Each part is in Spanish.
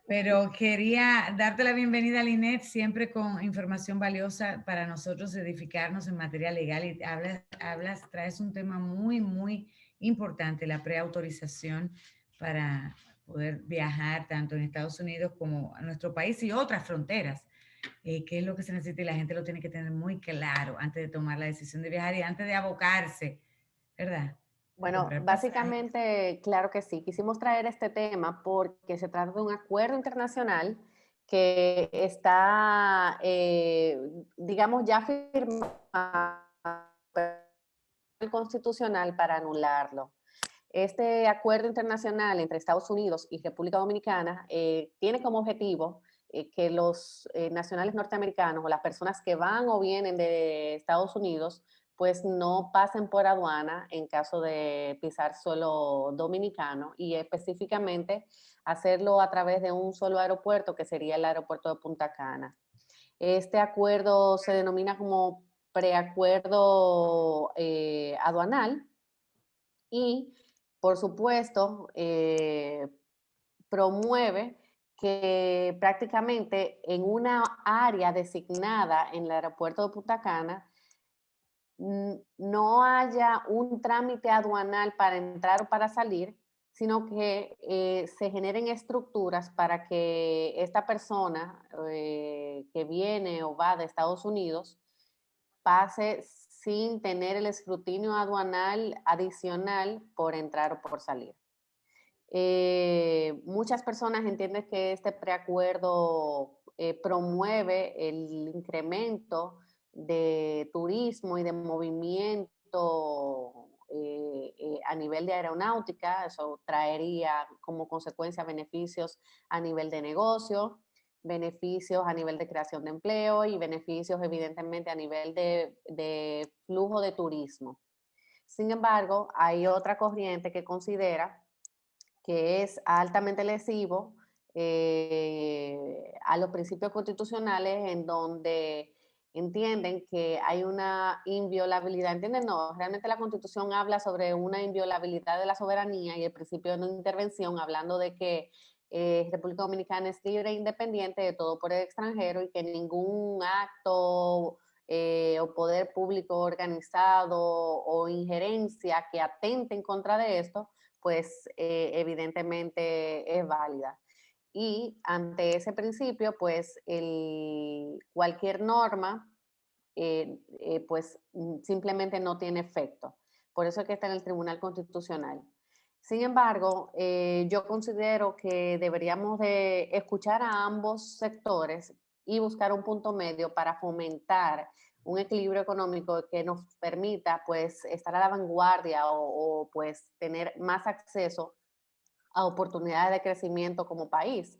Pero quería darte la bienvenida, Linet, siempre con información valiosa para nosotros edificarnos en materia legal. Y traes un tema muy, muy importante, la preautorización para poder viajar tanto en Estados Unidos como a nuestro país y otras fronteras. ¿Qué es lo que se necesita? Y la gente lo tiene que tener muy claro antes de tomar la decisión de viajar y antes de abocarse, ¿verdad? A Bueno, comprar pasajes. básicamente, claro que sí. Quisimos traer este tema porque se trata de un acuerdo internacional que está, digamos, ya firmado constitucional para anularlo. Este acuerdo internacional entre Estados Unidos y República Dominicana tiene como objetivo que los nacionales norteamericanos o las personas que van o vienen de Estados Unidos pues no pasen por aduana en caso de pisar suelo dominicano y específicamente hacerlo a través de un solo aeropuerto que sería el aeropuerto de Punta Cana. Este acuerdo se denomina como preacuerdo aduanal y, por supuesto, promueve que prácticamente en una área designada en el aeropuerto de Punta Cana no haya un trámite aduanal para entrar o para salir, sino que se generen estructuras para que esta persona que viene o va de Estados Unidos pase sin tener el escrutinio aduanal adicional por entrar o por salir. Muchas personas entienden que este preacuerdo promueve el incremento de turismo y de movimiento a nivel de aeronáutica. Eso traería como consecuencia beneficios a nivel de negocio, beneficios a nivel de creación de empleo y beneficios evidentemente a nivel de flujo de turismo. Sin embargo, hay otra corriente que considera que es altamente lesivo a los principios constitucionales en donde entienden que hay una inviolabilidad. ¿Entienden? No, realmente la Constitución habla sobre una inviolabilidad de la soberanía y el principio de no intervención, hablando de que República Dominicana es libre e independiente de todo poder extranjero y que ningún acto o poder público organizado o injerencia que atente en contra de esto pues evidentemente es válida. Y ante ese principio, pues cualquier norma, pues simplemente no tiene efecto. Por eso es que está en el Tribunal Constitucional. Sin embargo, yo considero que deberíamos de escuchar a ambos sectores y buscar un punto medio para fomentar un equilibrio económico que nos permita pues estar a la vanguardia o pues tener más acceso a oportunidades de crecimiento como país.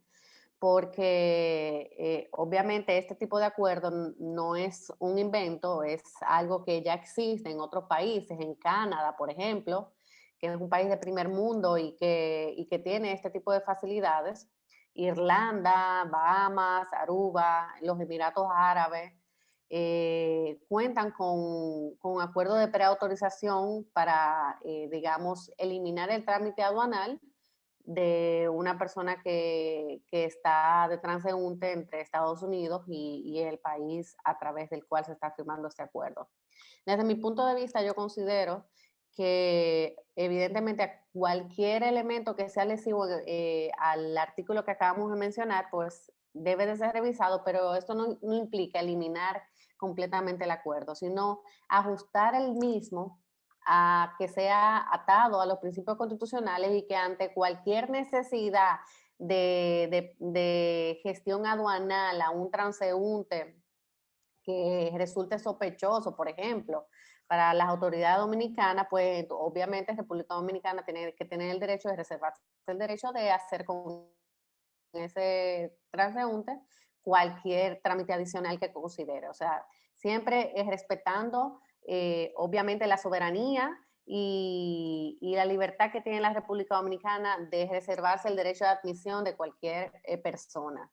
Porque obviamente este tipo de acuerdo no es un invento, es algo que ya existe en otros países, en Canadá, por ejemplo, que es un país de primer mundo y que tiene este tipo de facilidades. Irlanda, Bahamas, Aruba, los Emiratos Árabes, cuentan con acuerdos de preautorización para, digamos, eliminar el trámite aduanal de una persona que está de transeúnte entre Estados Unidos y el país a través del cual se está firmando este acuerdo. Desde mi punto de vista, yo considero que evidentemente cualquier elemento que sea lesivo al artículo que acabamos de mencionar, pues debe de ser revisado, pero esto no implica eliminar completamente el acuerdo, sino ajustar el mismo a que sea atado a los principios constitucionales y que ante cualquier necesidad de gestión aduanal a un transeúnte que resulte sospechoso, por ejemplo, para las autoridades dominicanas, pues obviamente República Dominicana tiene que tener el derecho de reservarse el derecho de hacer con ese transeúnte cualquier trámite adicional que considere. O sea, siempre es respetando, obviamente, la soberanía y la libertad que tiene la República Dominicana de reservarse el derecho de admisión de cualquier persona.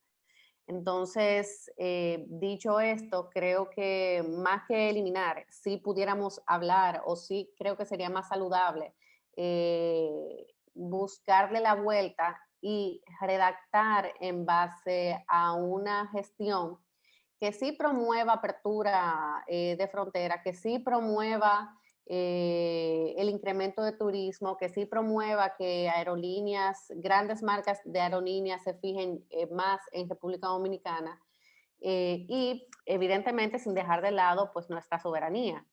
Entonces, dicho esto, creo que más que eliminar, si pudiéramos hablar o sí creo que sería más saludable buscarle la vuelta y redactar en base a una gestión que sí promueva apertura de frontera, que sí promueva el incremento de turismo, que sí promueva que aerolíneas, grandes marcas de aerolíneas se fijen más en República Dominicana y evidentemente sin dejar de lado pues nuestra soberanía.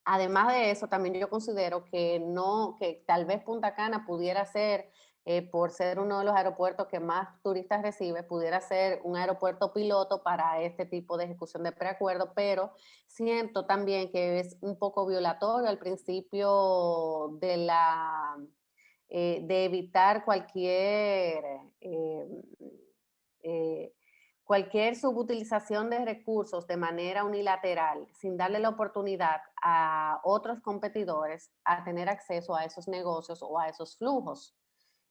Además de eso, también yo considero que no, que tal vez Punta Cana pudiera ser, por ser uno de los aeropuertos que más turistas recibe, pudiera ser un aeropuerto piloto para este tipo de ejecución de preacuerdo, pero siento también que es un poco violatorio al principio de de evitar eh, cualquier subutilización de recursos de manera unilateral, sin darle la oportunidad a otros competidores a tener acceso a esos negocios o a esos flujos.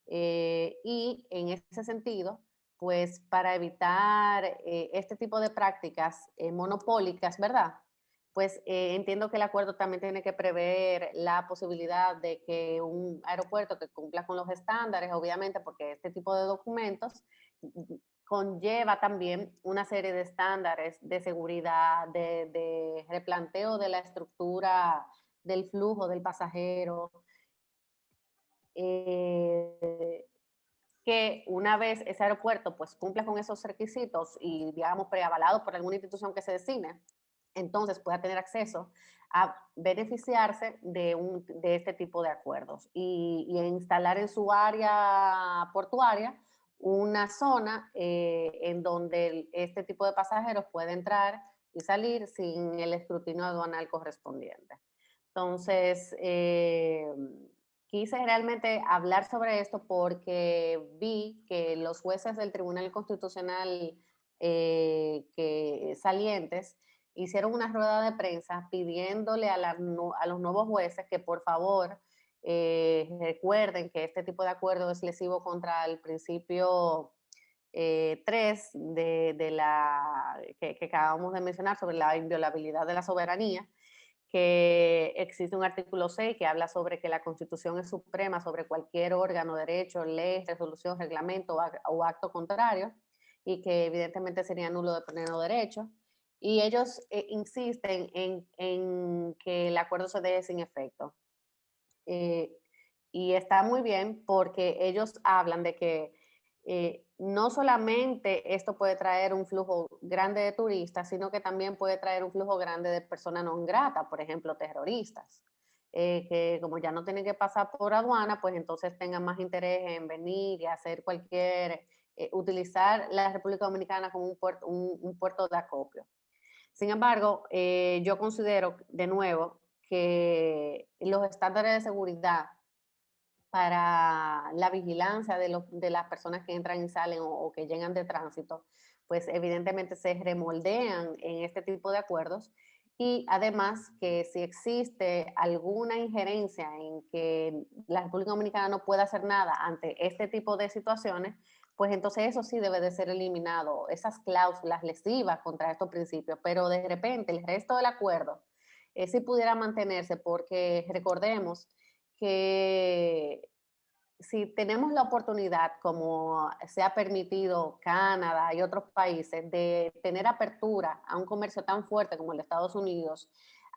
Y en ese sentido, pues para evitar este tipo de prácticas monopólicas, ¿verdad? Pues entiendo que el acuerdo también tiene que prever la posibilidad de que un aeropuerto que cumpla con los estándares, obviamente, porque este tipo de documentos conlleva también una serie de estándares de seguridad, de replanteo de la estructura del flujo del pasajero, que una vez ese aeropuerto pues cumpla con esos requisitos y digamos preavalado por alguna institución que se designe, entonces pueda tener acceso a beneficiarse de este tipo de acuerdos y instalar en su área portuaria una zona en donde este tipo de pasajeros puede entrar y salir sin el escrutinio aduanal correspondiente. Entonces, quise realmente hablar sobre esto porque vi que los jueces del Tribunal Constitucional que salientes hicieron una rueda de prensa pidiéndole a los nuevos jueces que por favor recuerden que este tipo de acuerdo es lesivo contra el principio 3 que acabamos de mencionar sobre la inviolabilidad de la soberanía, que existe un artículo 6 que habla sobre que la Constitución es suprema sobre cualquier órgano, derecho, ley, resolución, reglamento o acto contrario, y que evidentemente sería nulo de pleno derecho. Y ellos insisten en que el acuerdo se deje sin efecto. Eh, y está muy bien porque ellos hablan de que no solamente esto puede traer un flujo grande de turistas, sino que también puede traer un flujo grande de personas no gratas, por ejemplo, terroristas, que como ya no tienen que pasar por aduana, pues entonces tengan más interés en venir y hacer utilizar la República Dominicana como un puerto de acopio. Sin embargo, yo considero de nuevo que los estándares de seguridad para la vigilancia de las personas que entran y salen o que llegan de tránsito, pues evidentemente se remoldean en este tipo de acuerdos. Y además que si existe alguna injerencia en que la República Dominicana no pueda hacer nada ante este tipo de situaciones, pues entonces eso sí debe de ser eliminado, esas cláusulas lesivas contra estos principios, pero de repente el resto del acuerdo sí pudiera mantenerse porque recordemos que si tenemos la oportunidad, como se ha permitido Canadá y otros países, de tener apertura a un comercio tan fuerte como el de Estados Unidos,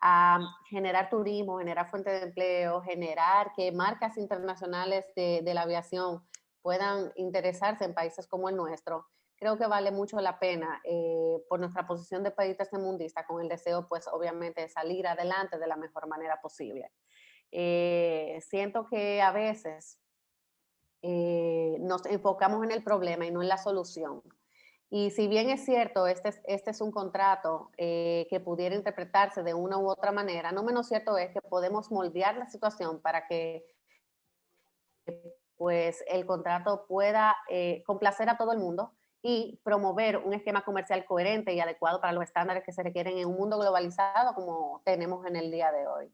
a generar turismo, generar fuentes de empleo, generar que marcas internacionales de la aviación puedan interesarse en países como el nuestro, creo que vale mucho la pena por nuestra posición de país tercermundista, con el deseo, pues obviamente, de salir adelante de la mejor manera posible. Siento que a veces nos enfocamos en el problema y no en la solución. Y si bien es cierto, este es un contrato que pudiera interpretarse de una u otra manera, no menos cierto es que podemos moldear la situación para que pues, el contrato pueda complacer a todo el mundo y promover un esquema comercial coherente y adecuado para los estándares que se requieren en un mundo globalizado como tenemos en el día de hoy.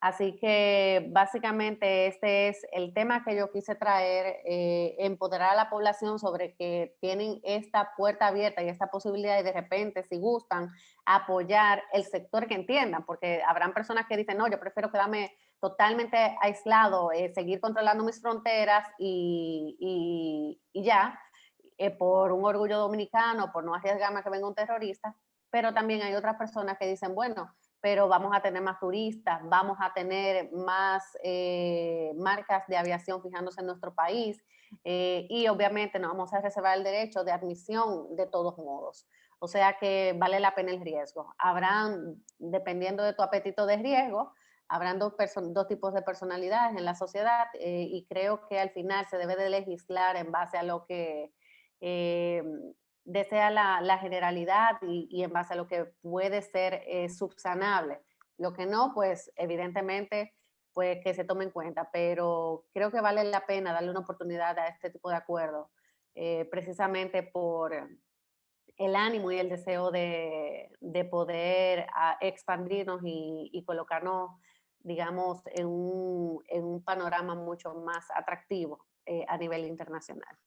Así que básicamente este es el tema que yo quise traer, empoderar a la población sobre que tienen esta puerta abierta y esta posibilidad y de repente, si gustan, apoyar el sector que entiendan, porque habrán personas que dicen, no, yo prefiero quedarme totalmente aislado, seguir controlando mis fronteras y ya, por un orgullo dominicano, por no arriesgarme a que venga un terrorista, pero también hay otras personas que dicen, bueno, pero vamos a tener más turistas, vamos a tener más marcas de aviación fijándose en nuestro país y obviamente nos vamos a reservar el derecho de admisión de todos modos. O sea que vale la pena el riesgo. Habrán, dependiendo de tu apetito de riesgo, habrán dos tipos de personalidades en la sociedad y creo que al final se debe de legislar en base a lo que eh, desea la generalidad y en base a lo que puede ser subsanable. Lo que no, pues evidentemente, pues que se tome en cuenta, pero creo que vale la pena darle una oportunidad a este tipo de acuerdos, precisamente por el ánimo y el deseo de poder expandirnos y colocarnos, digamos, en un panorama mucho más atractivo a nivel internacional.